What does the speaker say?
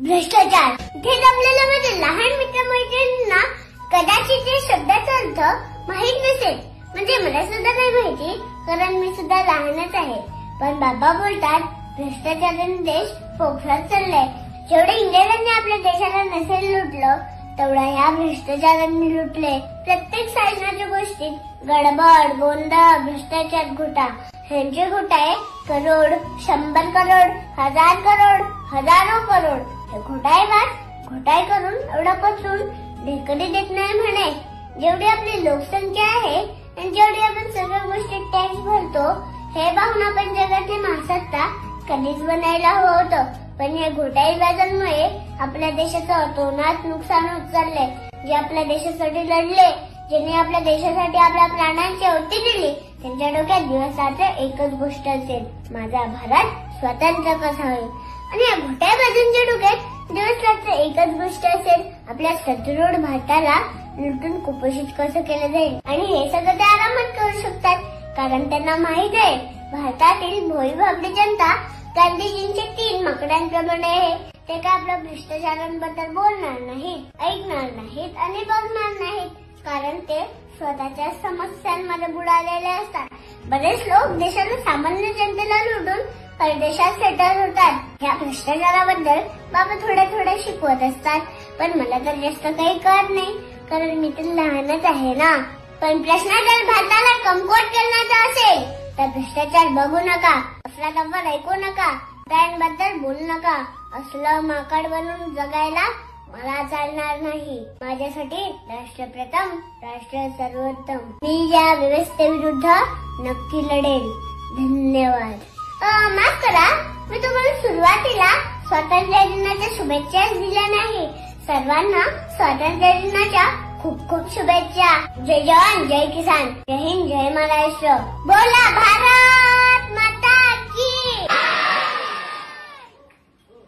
भ्रष्टाचार. इथे जमलेल्या माझ्या लहान मित्रमैत्रिणींना कदाचित या शब्दाचा अर्थ माहित नसेल. म्हणजे मला सुद्धा नाही माहिती, कारण मी सुद्धा लहानच आहे. पण बाबा बोलतात भ्रष्टाचाराने देश पोखरात चाललाय. जेवढे इंग्रजांनी आपल्या देशाला नसेल लुटलं तेवढा ह्या भ्रष्टाचारांनी लुटले. प्रत्येक साधनाच्या गोष्टीत गडबड, गोंधळ, भ्रष्टाचार, घोटाळा. ह्यांचे घोटाळे करोड, 100 करोड, 1000 करोड, हजारो करोड. हे घोटाळे करून एवढा पचून ढेकडी देत नाही म्हणे. जेवढी आपली लोकसंख्या आहे आणि जेवढी आपण सगळ्या गोष्टी टॅक्स भरतो हे पाहून आपण जगातली महासत्ता कधीच बनायला हवं होतं. पण या घोटाळेबाजांमुळे आपल्या देशाचं अतोनात नुकसान होत चाललंय. जे आपल्या देशासाठी लढले, ज्यांनी आपल्या देशासाठी आपल्या प्राणांची आहुती दिली, त्यांच्या डोक्यात दिवसाचं एकच गोष्ट असेल, माझा भारत स्वतंत्र कसा होईल. आणि या घोटाळेबाजांच्या डोक्यात दिवसाचं एकच गोष्ट असेल, आपल्या सदृढ भारताला लुटून कुपोषित कसं केलं जाईल. आणि हे सगळं ते आरामात करू शकतात, कारण त्यांना माहित आहे भारतातील भोळी भाबडी जनता गांधीजींच्या 3 माकडांप्रमाणे आहे. ते काय आपल्या भ्रष्टाचारांबद्दल बोलणार नाहीत, ऐकणार नाहीत आणि बघणार नाहीत, कारण ते स्वतःच्या समस्यांमध्ये बुडालेले असतात. बरेच लोक देशाला सामान्य जनतेला लुटून परदेशात सेटल होतात. ह्या भ्रष्टाचाराबद्दल बाबा थोडे शिकवत असतात, पण मला तर जास्त काही कळत नाही, कारण मी तर लहानच आहे ना. पण प्रश्न जर भारताला कमकुवत करण्याचा असेल तर भ्रष्टाचार बघू नका, अफरातफर ऐकू नका, बद्दल बोलू नका. असलं माकड बनून जगायला मला चालणार नाही. माझ्यासाठी राष्ट्र प्रथम, राष्ट्र सर्वोत्तम. मी या व्यवस्थेविरुद्ध नक्की लढेल. धन्यवाद. माफ करा, मी तुम्हाला सुरुवातीला स्वातंत्र्य दिनाच्या शुभेच्छा दिल्या नाही. सर्वांना स्वातंत्र्य दिनाच्या खूप खूप शुभेच्छा. जय जवान, जय किसान, जय हिंद, जय महाराष्ट्र. बोला भारत.